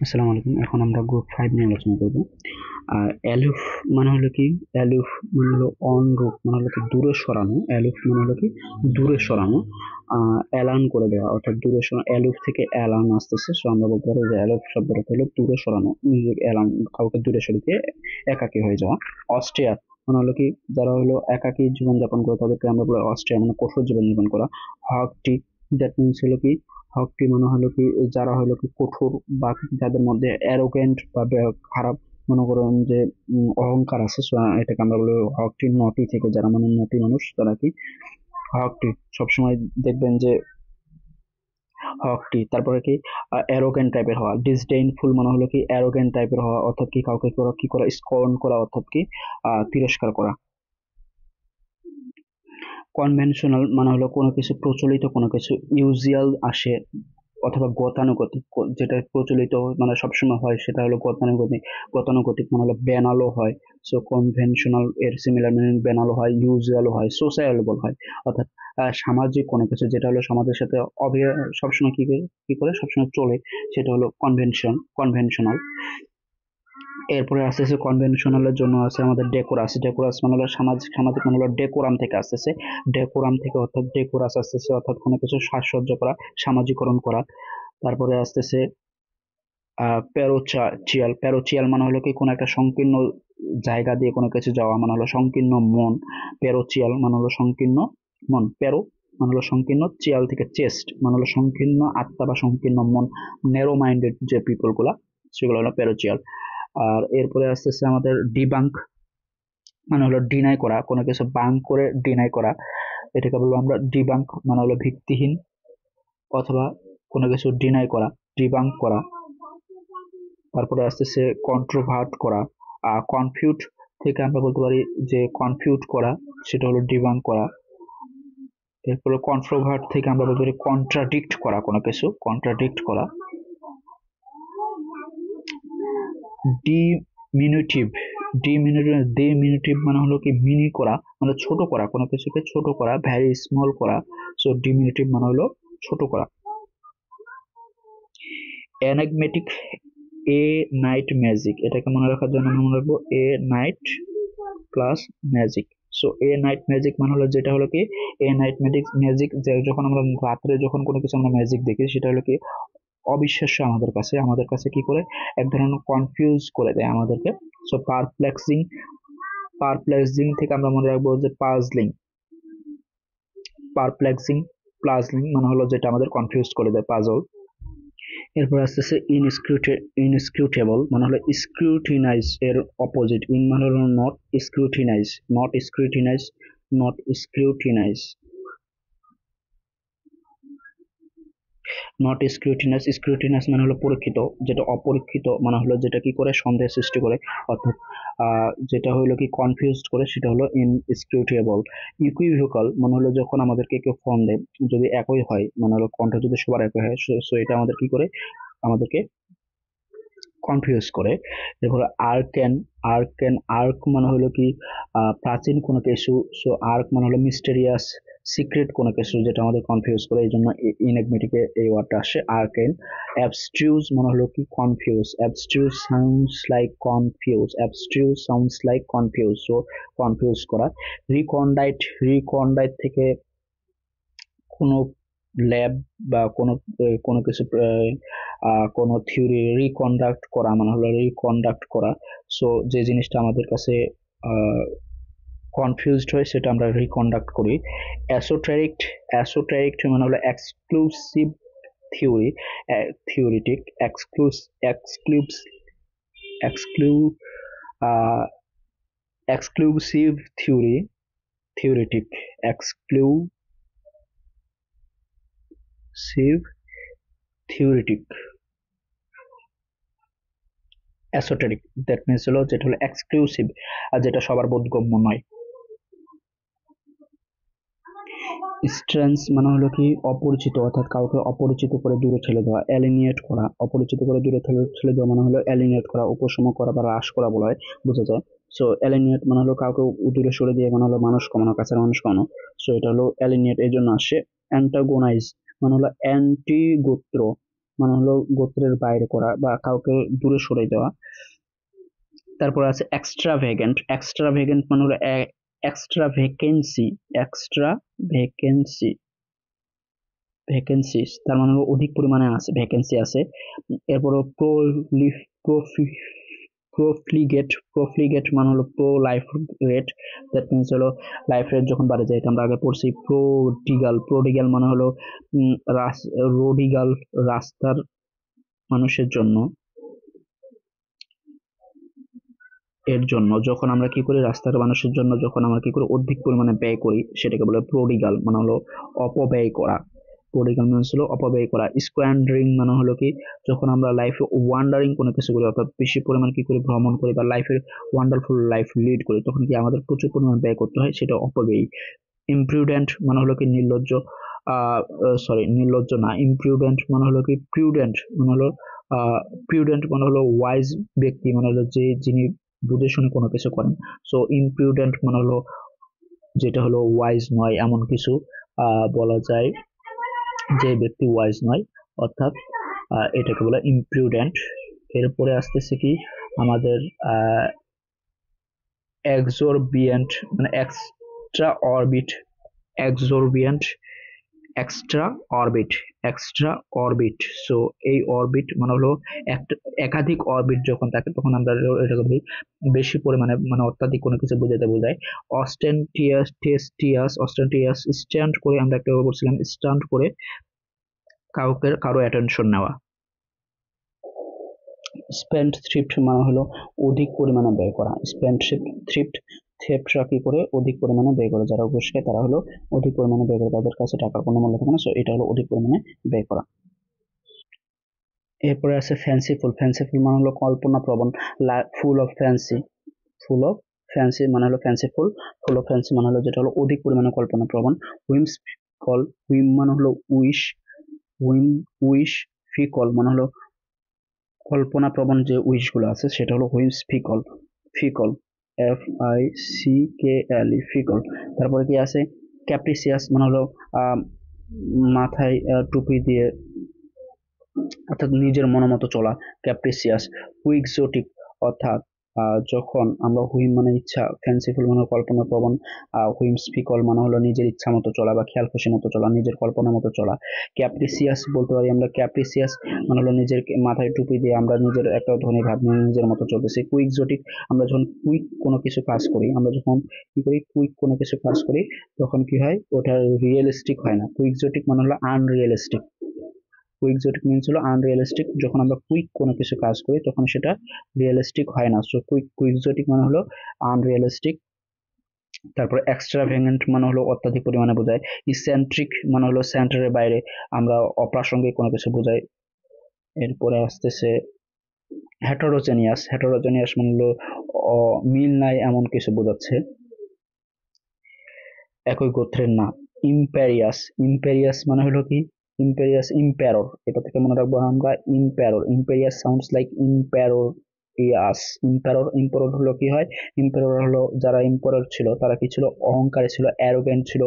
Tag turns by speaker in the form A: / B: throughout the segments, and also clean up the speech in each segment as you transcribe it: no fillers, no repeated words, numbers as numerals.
A: আসসালামু আলাইকুম। এখন আমরা গ্রুপ 5 নিয়ে আলোচনা করব। আর অ্যালিফ মানে হলো কি? অ্যালিফ মানে হলো অন রুট, মানে হলো কি দূরে সরানো। অ্যালিফ মানে হলো কি দূরে সরানো, এলান করে দেওয়া, অর্থাৎ দূরে সরানো। অ্যালিফ থেকে এলান আসতেছে, সো আমরা বলতে পারি যে অ্যালিফ শব্দটা হলো দূরে সরানো, এলান, কাউকে দূরে সরিয়ে দিয়ে একাকী হয়ে যাওয়া। অস্ট্রিয়া মানে হলো কি যারা হলো একাকী জীবনযাপন করে তাদেরকে আমরা বলি অস্ট্রিয়া, মানে কঠোর জীবনযাপন করা। হকটি, দ্যাট মিনস হলো কি হকটি মানে হলো কি যারা হলো কি কঠোর, বা যাদের মধ্যে অ্যারোগেন্ট বা খারাপ, মনে করেন যে অহংকার আছে, so এটাকে আমরা বলি হকটি। নটি থেকে যারা মানে নটি মানুষ তারা কি হকটি সবসময় দেখবেন যে হকটি। তারপরে কি অ্যারোগেন্ট টাইপের হওয়া। ডিসডেইনফুল মানে হলো কি অ্যারোগেন্ট টাইপের হওয়া, অর্থাৎ কি কাউকে কি করা, স্কর্ন করা, অর্থাৎ কি তিরস্কার করা। কনভেনশনাল মানে হলো কোনো কিছু প্রচলিত, কোনো কিছু ইউজুয়াল আসে, অথবা গতানুগতিক, যেটা প্রচলিত মানে সবসময় হয় সেটা হলো গতানুগতিক। গতানুগতিক মানে হলো বেনালো হয়। সো কনভেনশনাল এর সিমিলার মিনিং বেনালো হয়, ইউজুয়ালও হয়, সোসাইলেবল হয়। অর্থাৎ সামাজিক কোনো কিছু যেটা হলো সমাজের সাথে সবসময় কি করে সবসময় চলে, সেটা হলো কনভেনশনাল। এরপরে আসতেছে কনভেনশনালের জন্য আছে আমাদের ডেকোরাস। ডেকোরাস মানে হলো সামাজিক মানে হলো ডেকোরাম থেকে আসতেছে। ডেকোরাম থেকে অর্থাৎ ডেকোরাস আসতেছে, অর্থাৎ কোনো কিছু সাজসজ্জা করা, সামাজিকরণ করা। তারপরে আসতেছে প্যারোচিয়াল। প্যারোচিয়াল মানে হলো কি কোনো একটা সংকীর্ণ জায়গা দিয়ে কোনো কিছু যাওয়া, মানে হলো সংকীর্ণ মন। প্যারোচিয়াল মানে হলো সংকীর্ণ মন। প্যারো মানে হলো সংকীর্ণ, চিয়াল থেকে চেস্ট মানে হলো সংকীর্ণ আত্মা বা সংকীর্ণ মন। ন্যারো মাইন্ডেড যে পিপল গুলা, সেগুলো হলো প্যারোচিয়াল। আর এরপরে আসতেছে আমাদের ডিবাঙ্ক, মানে হলো ডিনাই করা, কোনো কিছু বাঙ্ক করে ডিনাই করা, এটাকে বলবো আমরা ডিবাঙ্ক, মানে হলো ভিত্তিহীন অথবা কোনো কিছু ডিনাই করা, ডিবাঙ্ক করা। তারপরে আসতেছে কন্ট্রোভার্ট করা। কনফিউট থেকে আমরা বলতে পারি যে কনফিউট করা, সেটা হলো ডিবাঙ্ক করা। এরপরে কন্ট্রোভার্ট থেকে আমরা বলতে পারি কন্ট্রাডিক্ট করা, কোনো কিছু কন্ট্রাডিক্ট করা। ডিমিনুটিভ, ডিমিনুটিভ মানে হলো কি মিনি করা, মানে ছোট করা, কোনো কিছুকে ছোট করা, ভ্যারি স্মল করা। সো ডিমিনুটিভ মানে হলো ছোট করা। এনাগমেটিক, এ নাইট ম্যাজিক, এটাকে মনে রাখার জন্য আমরা মনে রাখবো এ নাইট প্লাস ম্যাজিক। সো এ নাইট ম্যাজিক মানে হলো যেটা হলো কি এ নাইট ম্যাজিক, যখন আমরা রাত্রে যখন কোনো কিছু আমরা ম্যাজিক দেখি সেটা হলো কি অবিশ্বাস্য আমাদের কাছে কি করে এক ধরনের কনফিউজ করে দেয় আমাদেরকে। সো পারপ্লেক্সিং থেকে আমরা মনে রাখবো যে পাজলিং। পারপ্লেক্সিং প্লাজলিং মানে হলো যেটা আমাদের কনফিউজ করে দেয়, পাজল। এরপর আসতেছে ইনস্ক্রুটেবল মানে হলো স্ক্রুটিনাইজ এর অপোজিট। ইন মানে হলো নট, স্ক্রুটিনাইজ স্ক্রুটিনাস মানে হলো পরীক্ষিত, যেটা অপরীক্ষিত মানে হলো যেটা কি করে সন্দেহ সৃষ্টি করে, অর্থাৎ যেটা হলো কি কনফিউজড করে, সেটা হলো ইনস্ক্রুটেবল। ইকুইভোকাল মানে হলো যখন আমাদেরকে কেউ ফোন দেয়, যদি একই হয়, মানে হলো কণ্ঠ যদি সবার একই হয়, সো এটা আমাদের কি করে, আমাদেরকে কনফিউজ করে। এরপরে আর্ক মানে হলো কি প্রাচীন কোনো কিছু। সো আর্ক মানে হলো মিস্টেরিয়াস, সিক্রেট কোনো কিছু, যেটা আমাদের কনফিউজ করে, এই জন্য ইনএগমেটিকে এই ওয়ার্ডটা আসে আর্কেন। অ্যাবস্ট্রিউজ মানে হলো কি confuse. Abstruse sounds like confuse, so confuse করা। রিকন্ডাইট থেকে কোনো ল্যাব বা কোনো কিছু, কোনো থিওরি রিকন্ডাক্ট করা মানে হলো রিকন্ডাক্ট করা। সো যে জিনিসটা আমাদের কাছে কনফিউজড হয় সেটা আমরা রিকন্ডাক্ট করি। অ্যাসোটেরিক মানে হলো এক্সক্লুসিভ থিওরি, থিওরিটিক। এক্সক্লু exclusive theory, theoretic. Exclusive theoretic. Esoteric that means হলো যেটা হলো এক্সক্লুসিভ, আর যেটা সবার বোধগম্য নয়। স্ট্রেঞ্জ মানে হলো কি অপরিচিত, অর্থাৎ কাউকে অপরিচিত করে দূরে ঠেলে দেওয়া। অ্যালিনিয়েট করা, অপরিচিত করে দূরে ঠেলে দেওয়া মানে হলো অ্যালিনিয়েট করা, উপশম করা বা হ্রাস করা বলা হয়, বোঝা যায়। সো অ্যালিনিয়েট মানে হলো কাউকে দূরে সরে দিয়ে মানে হলো মানুষ কমানো, কাছের মানুষ কমানো। সো এটা হলো অ্যালিনিয়েট, এই জন্য আসে। অ্যান্টাগোনাইজ মানে হলো অ্যান্টি গোত্র, মানে হলো গোত্রের বাইরে করা বা কাউকে দূরে সরে দেওয়া। তারপর আছে এক্সট্রাভেগেন্ট। এক্সট্রাভেগেন্ট মানে হলো extra vacancy, extra vacancy, vacancies তার মানে হলো অধিক পরিমাণে আছে, ভ্যাকেন্সি আছে। এরপর প্রোফ্লিগেট, প্রোফ্লিগেট মানে হলো pro life rate, that means হলো লাইফ রেট যখন বাড়ে যায়, এটা আমরা আগে পড়ছি। প্রোডিগাল, প্রোডিগাল মানে হলো রোডিগাল, রাস্তার মানুষের জন্য, এর জন্য যখন আমরা কি করি, রাস্তার মানুষের জন্য যখন আমরা কি করি অধিক পরিমাণে ব্যয় করি, সেটাকে বলে প্রোডিগাল, মানে হলো অপব্যয় করা। প্রোডিগাল মিনস হলো অপব্যয় করা। স্কোয়ান্ডারিং মানে হলো কি, যখন আমরা লাইফে ওয়ান্ডারিং কোনো কিছু করি, অর্থাৎ বেশি পরিমাণ কি করি ভ্রমণ করি বা লাইফের ওয়ান্ডারফুল লাইফ লিড করি, তখন কি আমাদের প্রচুর পরিমাণ ব্যয় করতে হয়, সেটা অপব্যয়। ইমপ্রুডেন্ট মানে হলো কি নির্লজ্জ, সরি নির্লজ্জ না, ইমপ্রুডেন্ট মানে হলো কি প্রিউডেন্ট মানে হলো প্রিউডেন্ট মানে হলো ওয়াইজ ব্যক্তি, মানে হলো যে যিনি বুঝে শুনে কোনো কিছু করেন। সো ইমপ্রুডেন্ট মানে হলো যেটা হলো ওয়াইজ নয় এমন কিছু, বলা যায় যে ব্যক্তি ওয়াইজ নয়, অর্থাৎ এটাকে বলে ইমপ্রুডেন্ট। এরপরে আসতেছে কি আমাদের এক্সোরবিয়েন্ট, মানে extra orbit, exorbitant, extra orbit, extra orbit. So এই অরবিট মানে হলো একাধিক অরবিট যখন থাকে তখন আমরা এটাকে বলি বেশি পরিমাণে, মানে অত্যাধিক কোনো কিছু বোঝাতে বোঝায়। অস্টেন্টিয়াস, টেস্টিয়াস, অস্টেন্টিয়াস স্ট্যান্ড করে, আমরা একটা বলছিলাম স্ট্যান্ড করে কারো অ্যাটেনশন নেওয়া। স্পেন্ড থ্রিফট মানে হলো অধিক পরিমাণে ব্যয় করা। স্পেন্ড থ্রিফট, থ্রিফটরা কি করে অধিক পরিমাণে ব্যয় করে, যারা ঘুষ খায় তারা হলো অধিক পরিমাণে ব্যয় করে, তাদের কাছে টাকার কোনো মূল্য থাকে না। সো এটা হলো অধিক পরিমাণে ব্যয় করা। এরপরে আছে ফ্যান্সিফুল। ফ্যান্সিফুল মানে হলো কল্পনা প্রবণ, full of fancy, full of fancy মানে হলো ফ্যান্সিফুল, ফুল অফ ফ্যান্সি মানে হলো যেটা হলো অধিক পরিমাণে কল্পনা প্রবণ। হুইমস কল, হুইম মানে হলো উইশ, হুইম উইশ, ফিকল মানে হলো কল্পনা প্রবণ যে উইশ গুলো আছে সেটা হলো হুইমস ফিকল, ফিকল, FICKLE, ফিকল। তারপরে কি আছে ক্যাপ্রিসিয়াস মানে হলো মাথায় টুপি দিয়ে, অর্থাৎ নিজের মনোমতো চলা, ক্যাপ্রিসিয়াস। কুইক্সোটিক অর্থাৎ যখন আমরা হুইম মানে ইচ্ছা, ফ্যান্সিফুল মানে কল্পনা প্রবণ, হুইমস্পিকল মানে হলো নিজের ইচ্ছা মতো চলা বা খেয়াল খুশি মতো চলা, নিজের কল্পনা মতো চলা। ক্যাপ্রিসিয়াস বলতে পারি আমরা, ক্যাপ্রিসিয়াস মানে হলো নিজের মাথায় টুপি দিয়ে আমরা নিজের একটা ধনী ভাব নিয়ে নিজের মতো চলতেছি। কুইক্সোটিক আমরা যখন কুইক কোনো কিছু কাজ করি, আমরা যখন কি করি কুইক কোনো কিছু কাজ করি, তখন কি হয় ওটা রিয়েলিস্টিক হয় না। কুইক্সোটিক মানে হলো আনরিয়েলিস্টিক, কুইক্সোটিক মিনস হলো আনরিয়েলিস্টিক, যখন আমরা কুইক কোনো কিছু কাজ করি তখন সেটা রিয়েলিস্টিক হয় না। সো কুইক্সোটিক মানে হলো আনরিয়েলিস্টিক। তারপর এক্সট্রাভ্যাগেন্ট মানে হলো অত্যাধিক পরিমাণে বোঝায়। ইসেন্ট্রিক মানে হলো সেন্টারের বাইরে, আমরা অপ্রাসঙ্গিক কোনো কিছু বোঝায়। এরপরে আসতেছে হেটারোজেনিয়াস। হেটারোজেনিয়াস মানে হলো মিল নাই এমন কিছু বোঝাচ্ছে, একই গোত্রের না। ইম্পেরিয়াস, ইম্পেরিয়াস মানে হলো কি ইম্পেরিয়াস, ইম্প্যারর, এটা থেকে মনে রাখবো আমরা ইম্প্যারর। ইম্পেরিয়াস সাউন্ডস লাইক ইম্প্যারর ইয়াস। ইম্প্যারর, ইম্প্যারর হলো কি হয়, ইম্প্যারর হলো যারা ইম্প্যারর ছিল তারা কি ছিল, অহংকারী ছিল, অ্যারোগেন্ট ছিল,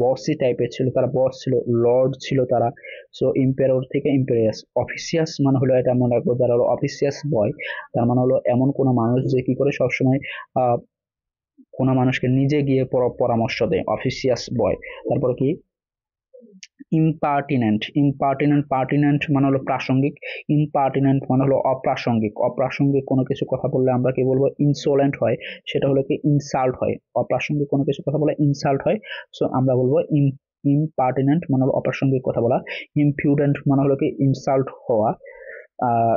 A: বসি টাইপের ছিল, তারা বস ছিল, লর্ড ছিল তারা। সো ইম্প্যারর থেকে ইম্পেরিয়াস। অফিসিয়াস মানে হলো, এটা মনে রাখবো, যারা হলো অফিসিয়াস বয়, তার মানে হলো এমন কোনো মানুষ যে কি করে সবসময় আহ কোনো মানুষকে নিজে গিয়ে পরামর্শ দেয়, অফিসিয়াস বয়। তারপরে কি ইম্পার্টিনেন্ট, ইম্পার্টিনেন্ট, পার্টিনেন্ট মানে হলো প্রাসঙ্গিক, ইম্পার্টিনেন্ট মানে হলো অপ্রাসঙ্গিক। অপ্রাসঙ্গিক কোনো কিছু কথা বললে আমরা কি বলবো, ইনসোলেন্ট হয়, সেটা হলো কি ইনসাল্ট হয়। অপ্রাসঙ্গিক কোনো কিছু কথা বলে ইনসাল্ট হয়, সো আমরা বলবো ইম্পার্টিনেন্ট মানে হলো অপ্রাসঙ্গিক কথা বলা। ইমপ্রুডেন্ট মানে হলো কি ইনসাল্ট হওয়া, আহ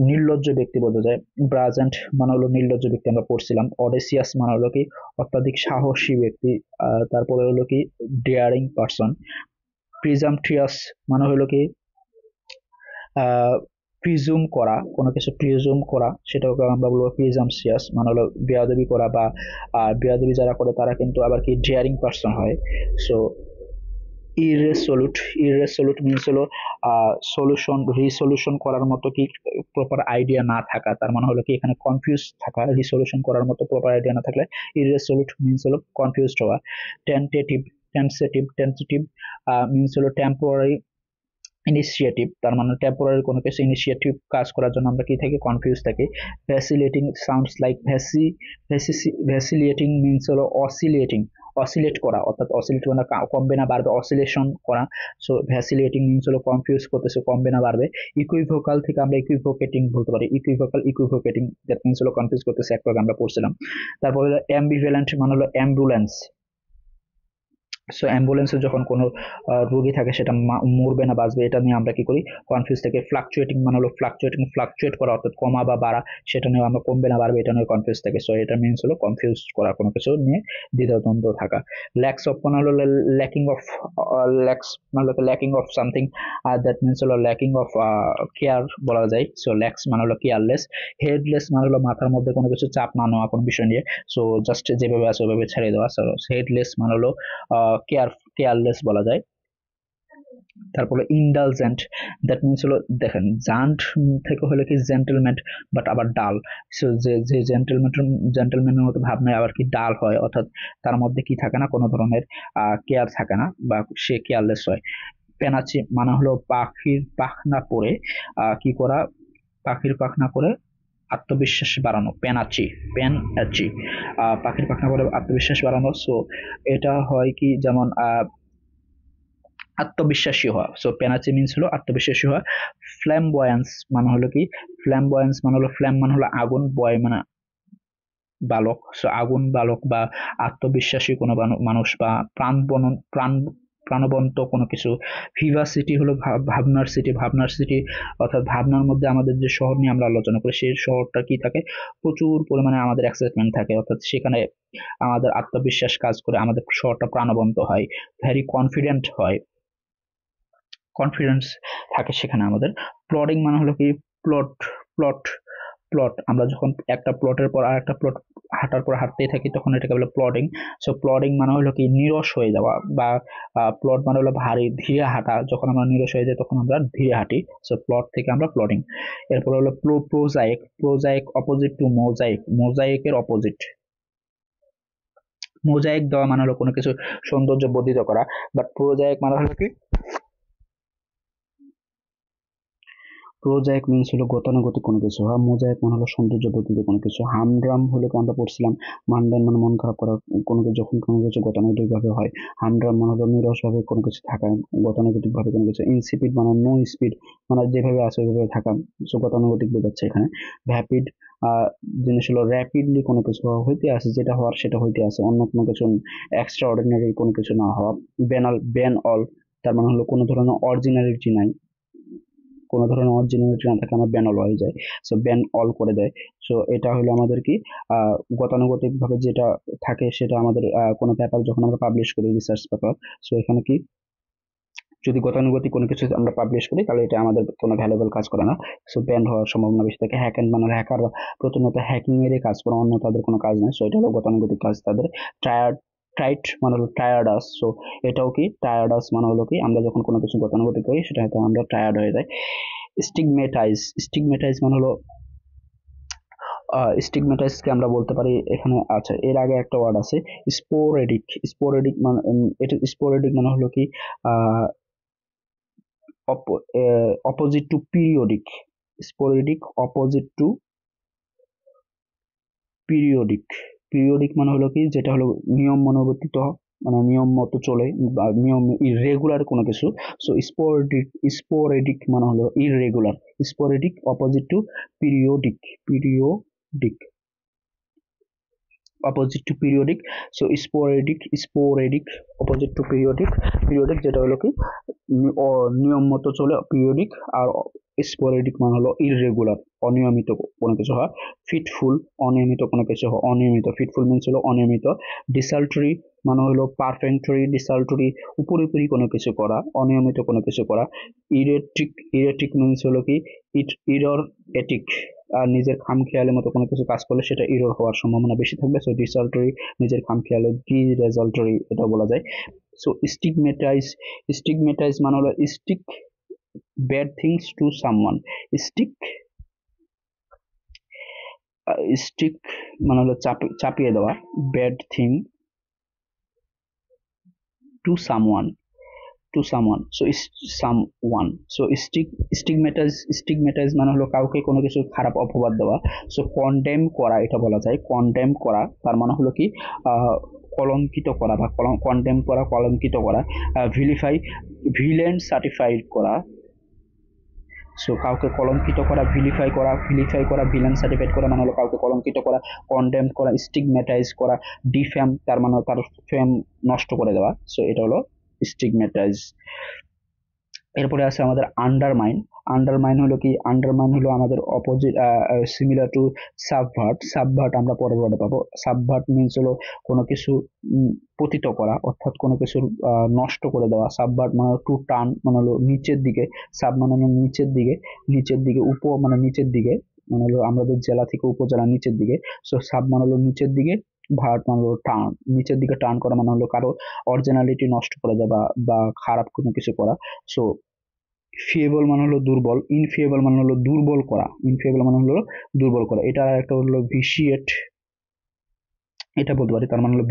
A: নির্লজ্জ ব্যক্তি বোঝা যায়। ব্রাজেন্ট মানে হলো নির্লজ্জ ব্যক্তি, আমরা পড়ছিলাম। অডেসিয়াস মানে হলো কি অত্যাধিক সাহসী ব্যক্তি। তারপরে হলো কি ডেয়ারিং পারসন। প্রিজামট্রিয়াস মানে হলো কি প্রিজুম করা, কোনো কিছু প্রিজুম করা, সেটাকে আমরা বলবো প্রিজামসিয়াস, মানে হলো বেয়াদবি করা, বা বেয়াদবি যারা করে তারা কিন্তু আবার কি ডেয়ারিং পারসন হয়। সো ইররেসোলুট, ইররেসোলুট মিনস হলো সলিউশন, রিসলিউশন করার মতো কি প্রপার আইডিয়া না থাকা, তার মানে হলো কি এখানে কনফিউজ থাকা, রিসলিউশন করার মতো প্রপার আইডিয়া না থাকলে ইররেসোলুট মিনস হলো কনফিউজড হওয়া। টেন্টেটিভ, টেন্সিটিভ, টেন্সিটিভ মিনস হলো টেম্পোরারি, ইনিশিয়েটিভ তার মানে টেম্পোরারি কোনো কিছু ইনিশিয়েটিভ কাজ করার জন্য আমরা কি থাকি, কনফিউজ থাকি। ভ্যাসিলেটিং সাউন্ডস লাইক ভ্যাসিলেটিং মিনস হলো অসিলেটিং, অসিলেট করা, অর্থাৎ অসিলেট মানে কমবে না বাড়বে, অসিলেশন করা। সো ভ্যাসিলেটিং মিনস হলো কনফিউজ করতেছে, কমবে না বাড়বে। ইকুইভোকাল থেকে আমরা ইকুইভোকেটিং বলতে পারি, ইকুইভোকাল ইকুইভোকেটিং দ্যাট মিনস হলো কনফিউজ করতেছে, একটু আগে আমরা পড়ছিলাম। তারপরে অ্যাম্বিভ্যালেন্ট মানে হলো অ্যাম্বুলেন্স। সো অ্যাম্বুলেন্সে যখন কোনো রোগী থাকে সেটা মরবে না বাঁচবে, এটা নিয়ে আমরা কি করি, কনফিউজ থেকে। ফ্লাকচুয়েটিং মানে হলো ফ্লাকচুয়েট করা, অর্থাৎ কমা বা বাড়া, সেটা নিয়ে আমরা কমবে না বাড়বে এটা নিয়ে কনফিউজ থাকে। সো এটা মিনস হলো কনফিউজ করা, কোনো কিছু নিয়ে দ্বিধাদ্বন্দ্ব থাকা। ল্যাক্স অফ মানে হলো ল্যাকিং অফ, ল্যাক্স মানে হলো ল্যাকিং অফ সামথিং, আর দ্যাট মিনস হলো ল্যাকিং অফ কেয়ার বলা যায়। সো ল্যাক্স মানে হলো কেয়ারলেস। হেডলেস মানে হলো মাথার মধ্যে কোনো কিছু চাপ না নেওয়া কোনো বিষয় নিয়ে, সো জাস্ট যেভাবে আছে ওইভাবে ছেড়ে দেওয়া। সো হেডলেস মানে হলো কেয়ারলেস বলা যায়। তারপরে ইন্ডালজেন্ট, দ্যাট মিনস হলো দেখেন জান্ট থেকে হলে কি জেন্টেলম্যান, বাট আবার ডাল। সো যে জেন্টেলম্যানের মতো ভাব নেয় আবার কি ডাল হয়, অর্থাৎ তার মধ্যে কি থাকে না, কোনো ধরনের কেয়ার থাকে না, বা সে কেয়ারলেস হয়। পেনাচি মানে হলো পাখির পাখনা পরে কি করা, পাখির পাখনা করে আত্মবিশ্বাস বাড়ানো। পেনাচি পাখির পাখনা করে আত্মবিশ্বাস বাড়ানো। সো এটা হয় কি, যেমন আত্মবিশ্বাসী হওয়া। সো পেনাচি মিনস হলো আত্মবিশ্বাসী হওয়া। ফ্ল্যামবয়ান্স মানে হলো কি, ফ্ল্যামবয়ান্স মানে হলো, ফ্ল্যাম মানে হলো আগুন, বয় মানে বালক। সো আগুন বালক বা আত্মবিশ্বাসী কোনো মানুষ বা প্রাণবন্ত কোনো কিছু। ভিভাসিটি হলো ভাবনার সিটি, অর্থাৎ ভাবনার মধ্যে আমাদের যে শহর নিয়ে আমরা আলোচনা করি সেই শহরটা কি থাকে, প্রচুর পরিমাণে আমাদের এক্সাইটমেন্ট থাকে, অর্থাৎ সেখানে আমাদের আত্মবিশ্বাস কাজ করে, আমাদের শহরটা প্রাণবন্ত হয়, ভেরি কনফিডেন্ট হয়, কনফিডেন্স থাকে সেখানে আমাদের। প্লটিং মানে হলো কি, প্লট প্লট প্লট আমরা যখন একটা প্লটের পর আর একটা প্লট হাঁটার পর হাঁটতেই থাকি তখন এটাকে বলে প্লটিং। সো প্লটিং মানে হলো কি নিরস হয়ে যাওয়া, বা প্লট মানে হলো ভারী ধীরে হাঁটা, যখন আমরা নিরস হয়ে যাই তখন আমরা ধীরে হাঁটি। সো প্লট থেকে আমরা প্লটিং। এরপর হলো prosaic, prosaic opposite to mosaic, মোজাইকের অপোজিট। মোজাইক দেওয়া মানে হলো কোনো কিছু সৌন্দর্য বর্ধিত করা, বাট প্রোজাইক মানে হলো কি, প্রোজাইক মিনস হলো গতানুগতিক কোনো কিছু, আর মোজাইক মানে হলো সৌন্দর্য বর্ধিত কোনো কিছু। হামড্রাম হলো কি আমরা পড়ছিলাম, মানডান মানে মন খারাপ করা, কোনো কিছু যখন কোনো কিছু গতানুগতিক ভাবে হয়। হামড্রাম মানে হলো নিরস ভাবে কোনো কিছু থাকা, গতানুগতিক ভাবে কোনো কিছু। ইনসিপিড মানে নো স্পিড, মানে যেভাবে আছে ওইভাবে থাকা, সো গতানুগতিক বোঝাচ্ছে এখানে। ভ্যাপিড জিনিস হলো র্যাপিডলি কোনো কিছু হইতে আছে, যেটা হওয়ার সেটা হইতে আছে, অন্য কোনো কিছু এক্সট্রা অর্ডিনারি কোনো কিছু না হওয়া। বেন অল তার মানে হলো কোনো ধরনের অরিজিনালিটি নাই, কোনো ধরনের অরিজিনালিটি না থাকে আমার ব্যান অল হয়ে যায়। সো ব্যান অল করে দেয়। সো এটা হলো আমাদের কি, গতানুগতিক ভাবে যেটা থাকে সেটা আমাদের কোনো পেপার যখন আমরা পাবলিশ করি, রিসার্চ পেপার, সো এখানে কি, যদি গতানুগতিক কোনো কিছু আমরা পাবলিশ করি তাহলে এটা আমাদের কোনো ভ্যালুয়েবল কাজ করে না। সো ব্যান হওয়ার সম্ভাবনা বেশি থাকে। হ্যাক অ্যান্ড মানে হ্যাকার প্রথমত হ্যাকিং এরই কাজ করে, অন্য তাদের কোনো কাজ নেই। সো এটা হলো গতানুগতিক কাজ তাদের। ট্রায়াড ট্রাইট মানে হলো টায়ার্ডাস। সো এটাও কি, টায়ার্ডাস মানে হলো কি, আমরা যখন কোনো কিছু গতানুগতিক করি সেটা হয়তো আমরা টায়ার্ড হয়ে যাই। স্টিগমেটাইজ, স্টিগমেটাইজ মানে হলো, স্টিগমেটাইজকে আমরা বলতে পারি এখানে। আচ্ছা, এর আগে একটা ওয়ার্ড আছে স্পোরেডিক। স্পোরেডিক মানে এটা স্পোরেডিক মানে হলো কি, opposite to periodic. Sporadic opposite to periodic. Periodic মানে হলো কি, যেটা হলো নিয়ম মনোবর্তিত, মানে নিয়ম মতো চলে, বা নিয়ম ইরেগুলার কোনো কিছু। সো স্পোরেডিক মানে হলো irregular. Sporadic opposite to periodic, periodic opposite to periodic. So sporadic opposite to periodic. Periodic যেটা হলো কি নিয়ম মতো চলে, পিরিয়ডিক। আর স্পোরেডিক মানে হলো ইররেগুলার, অনিয়মিত কোনো কিছু হয়। ফিটফুল অনিয়মিত কোনো কিছু হয়, অনিয়মিত। ফিটফুল মিনস হলো অনিয়মিত। ডিসাল্টরি মানে হলো পারফেক্টরি, ডিসাল্টরি উপরি কোনো কিছু করা, অনিয়মিত কোনো কিছু করা। ইরেটিক মিনস হলো কি ইরর এটিক, আর নিজের খামখেয়ালের মতো কোনো কিছু কাজ করলে সেটা ইরর হওয়ার সম্ভাবনা বেশি থাকবে। সো ডিসাল্টরি নিজের খামখেয়ালে, ডিরেজাল্টরি এটা বলা যায়। সো স্টিগমেটাইজ মানে হলো stick bad things to someone. Stick stick মানে হলো চাপিয়ে দেওয়া, bad thing to someone. To someone, so someone, so stigmatize মানে হলো কাউকে কোনো কিছু খারাপ অপবাদ দেওয়া। সো কন্ডেম করা, এটা বলা যায় কন্ডেম করা, তার মানে হলো কি কলঙ্কিত করা বা কন্ডেম করা, কলঙ্কিত করা। ভিলিফাই, ভিলেন সার্টিফাইড করা, সো কাউকে কলঙ্কিত করা, ভিলিফাই করা, ভিলেন সার্টিফাইড করা মানে হলো কাউকে কলঙ্কিত করা, কন্ডেম করা, স্টিগম্যাটাইজ করা, ডিফেম তার মানে তার ফেম নষ্ট করে দেওয়া। সো এটা হলো স্টিগম্যাটাইজ। এরপরে আছে আমাদের আন্ডারমাইন। আন্ডারমাইন হলো কি, আন্ডারমাইন হলো আমাদের opposite, similar to subvert. Subvert আমরা পরে পরে পাবো। সাবভার্ট মিনস হলো কোনো কিছু পতিত করা, অর্থাৎ কোনো কিছু নষ্ট করে দেওয়া। সাবভার্ট মানে টু টার্ন মানে হলো নিচের দিকে, সাব মানে হলো নিচের দিকে, নিচের দিকে, মানে নিচের দিকে মানে হলো আমাদের জেলা থেকে উপজেলা নিচের দিকে। সো সাব মানে হলো নিচের দিকে, ভার্ট মানে হলো টার্ন, নিচের দিকে টার্ন করা মানে হলো কারো অরিজিনালিটি নষ্ট করে দেওয়া বা খারাপ কোনো কিছু করা। সো ফিয়েবল মানে হলো দুর্বল, ইনফিয়েবল মানে হলো দুর্বল করা, ইনফিয়েবল মানে হলো দুর্বল করা। এটা একটা হলো ভিশিয়েট, এটা বলতে পারি, তার মানে হলো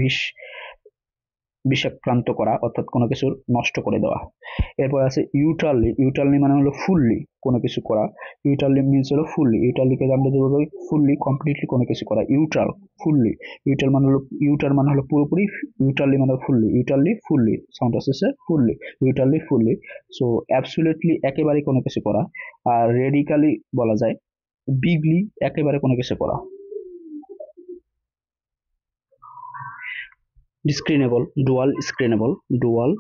A: বিষাক্রান্ত করা, অর্থাৎ কোনো কিছু নষ্ট করে দেওয়া। এরপর আছে ইউটারলি। ইউটারলি মানে হলো ফুললি কোনো কিছু করা। ইউটারলি মিনস হলো ফুললি, ইউটারলিকে আমরা যে বলবো ফুললি, কমপ্লিটলি কোনো কিছু করা। ইউটার, ফুললি, ইউটার মানে হলো, ইউটার মানে হলো পুরোপুরি, ইউটারলি মানে ফুললি, ইউটারলি ফুললি, সাউন্ড আসছে ফুললি, ইউটারলি ফুললি। সো অ্যাবসলিউটলি একেবারে কোনো কিছু করা। আর রেডিকালি বলা যায় বিগলি একেবারে কোনো কিছু করা। ডিসক্রিনেবল, ডুয়াল স্ক্রিনেবল, ডুয়াল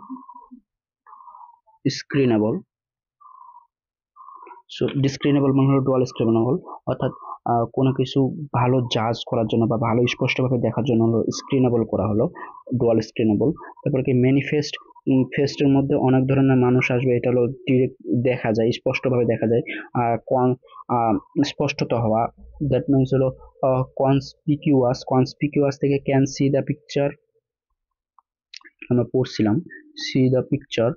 A: স্ক্রিনেবল। সো ডিসক্রিনেবল মানে হলো ডুয়াল স্ক্রিনেবল, অর্থাৎ কোনো কিছু ভালো জাজ করার জন্য বা ভালো স্পষ্টভাবে দেখার জন্য হলো স্ক্রিনেবল করা হলো, ডুয়াল স্ক্রিনেবল। তারপরে কি ম্যানিফেস্ট, ফেস্টের মধ্যে অনেক ধরনের মানুষ আসবে, এটা হলো ডিরেক্ট দেখা যায়, স্পষ্টভাবে দেখা যায়। আর স্পষ্টত হওয়া, দ্যাট মিনস হলো কনসপিকিউয়াস, কনসপিকিউয়াস থেকে ক্যান সি দ্য পিকচার, আমরা পড়ছিলাম সি দ্য পিকচার।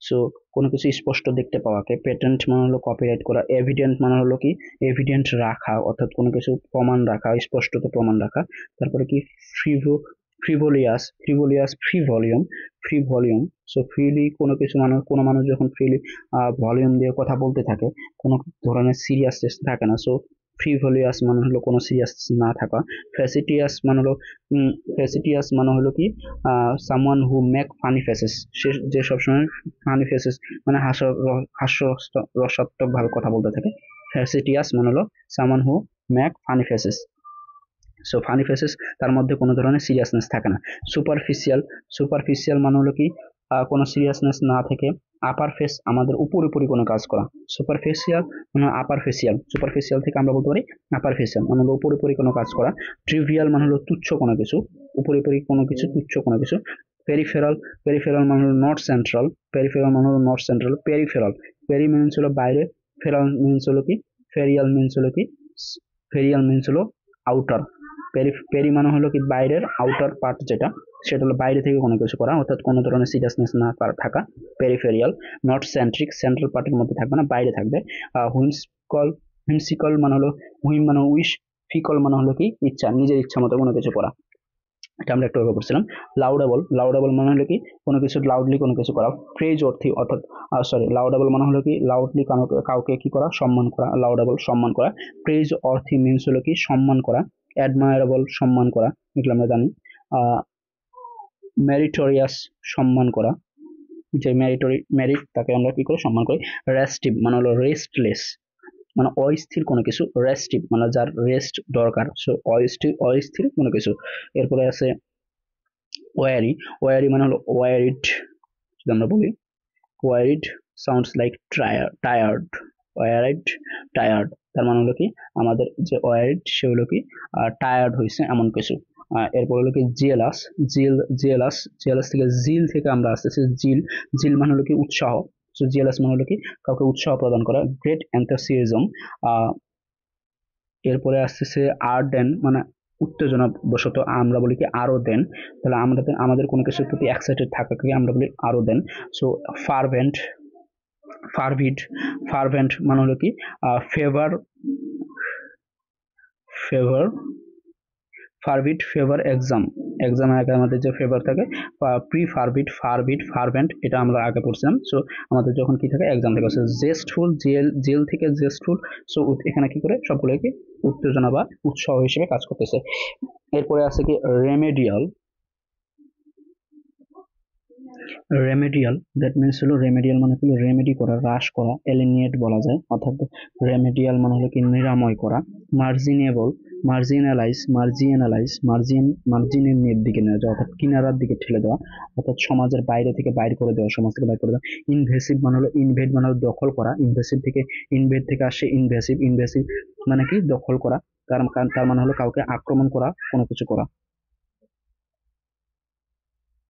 A: সো কোনো কিছু স্পষ্ট দেখতে পাওয়াকে। পেটেন্ট মানে হলো কপিরাইট করা। এভিডেন্ট মানে হলো কি এভিডেন্ট রাখা, অর্থাৎ কোনো কিছু প্রমাণ রাখা, স্পষ্টত প্রমাণ রাখা। তারপরে কি frivolous, frivolous, free volume, free volume. So freely কোনো কিছু মানুষ, কোনো মানুষ যখন ফ্রিলি ভলিউম দিয়ে কথা বলতে থাকে, কোনো ধরনের সিরিয়াসনেস থাকে না। সো ফ্রিভোলিয়াস মানে হলো কোনো সিরিয়াস না থাকা। ফ্যাসিটিয়াস মানে হলো ফ্যাসিটিয়াস মানে হলো কি someone who make funny faces, সে যে সবসময় ফানি ফেসেস মানে হাস্যরসাত্মক ভাবে কথা বলতে থাকে। ফ্যাসিটিয়াস মানে হলো someone who make funny faces. So funny faces, তার মধ্যে কোনো ধরনের সিরিয়াসনেস থাকে না। সুপারফিশিয়াল, সুপারফিশিয়াল মানে হলো কি কোনো সিরিয়াসনেস না থেকে আপার ফেস, আমাদের উপরি কোনো কাজ করা। সুপারফিশিয়াল মানে আপার ফেসিয়াল, সুপারফিশিয়াল থেকে আমরা বলতে পারি আপার ফেসিয়াল মানে হলো উপরি কোনো কাজ করা। ট্রিভিয়াল মানে হলো তুচ্ছ কোনো কিছু, উপরি কোনো কিছু, তুচ্ছ কোনো কিছু। পেরিফেরাল, পেরিফেরাল মানে হলো নট সেন্ট্রাল, পেরিফেরাল মানে হলো not central. Peripheral, peri means হলো বাইরে, ফেরাল মিনস হলো কি, ফেরিয়াল মিনস হলো কি, ফেরিয়াল মিনস হলো আউটার। পেরি মানে হলো কি বাইরের, আউটার পার্ট যেটা, সেটা হলো বাইরে থেকে কোনো কিছু করা, অর্থাৎ কোনো ধরনের সিরিয়াসনেস না থাকা। পেরিফেরিয়াল, নট সেন্ট্রিক, সেন্ট্রাল পার্টের মধ্যে থাকবে না, বাইরে থাকবে। হুইমসিকল, হুইমসিকল মানে হলো হুইম মানে উইশ, ফিকল মানে হলো কি ইচ্ছা, নিজের ইচ্ছা মতো কোনো কিছু করা। এটা আমরা একটু আগে করছিলাম। লাউডেবল, লাউডেবল মানে হলো কি কোনো কিছু লাউডলি কোনো কিছু করা। প্রেজ অর্থী, অর্থাৎ লাউডেবল মানে হলো কি লাউডলি কাউকে কি করা, সম্মান করা। লাউডেবল সম্মান করা। প্রেজ অর্থী মিনস হলো কি সম্মান করা। অ্যাডমায়ারেবল সম্মান করা, এগুলো আমরা জানি। মেরিটোরিয়াস সম্মান করা, যে মেরিট তাকে আমরা কি করে সম্মান করি। রেস্টিভ মানে হলো রেস্টলেস, মানে অস্থির কোনো কিছু। রেস্টিভ মানে যার রেস্ট দরকার, সো অস্থির কোনো কিছু। এরপরে আছে ওয়ারি, ওয়ারি মানে হলো ওয়ারিড, যদি আমরা বলি worried sounds like tired, worried tired, তার মানে হলো কি আমাদের যে ওয়ারিড সে হলো কি টায়ার্ড হয়েছে এমন কিছু। এরপর হলো কি জেলাস, জেলাস থেকে জিল থেকে আমরা আসতেছি জিল, জিল মানে হলো কি উৎসাহ। সো জেলাস মানে হলো কি কাউকে উৎসাহ প্রদান করা। Great enthusiasm. এরপরে আসতেছে আর্ডেন মানে উত্তেজনা বশত আমরা বলি কি আরো দেন, তাহলে আমাদের কোনো কিছুর প্রতি এক্সাইটেড থাকাকে আমরা বলি আরো দেন। সো ফারভেন্ট, ফারভেন্ট মানে হলো কি ফেভার, ফেভার ফারবিট ফেভার এক্সাম, এক্সামের আগে আমাদের যে ফেভার থাকে, প্রি ফারবিট, ফারবিট, ফারভেন্ট, এটা আমরা আগে পড়ছিলাম। সো আমাদের যখন কি থাকে, এক্সাম থাকে, সো জেস্টফুল, জেল, জেল থেকে জেস্টফুল। সো এখানে কি করে, সবগুলো কি উত্তেজনা বা উৎসাহ হিসেবে কাজ করতেছে। এরপরে আছে কি রেমেডিয়াল। রেমেডিয়াল, দ্যাট মিনস হলো, রেমেডিয়াল মানে হলো রেমেডি করা, হ্রাস করা, এলিমিনেট বলা যায়, অর্থাৎ রেমেডিয়াল মানে হলো কি নিরাময় করা। মার্জিনেবল, মার্জিনালাইজ, মার্জিনালাইজ, মার্জিনের দিকে নিয়ে যাওয়া, অর্থাৎ কিনারার দিকে ঠেলে দেওয়া, অর্থাৎ সমাজের বাইরে থেকে বাইর করে দেওয়া, সমাজ থেকে বাইর করে দেওয়া। ইনভেসিভ মানে হলো, ইনভেড মানে হলো দখল করা, ইনভেসিভ থেকে, ইনভেড থেকে আসে ইনভেসিভ, ইনভেসিভ মানে কি দখল করা, তার মানে হলো কাউকে আক্রমণ করা, কোনো কিছু করা।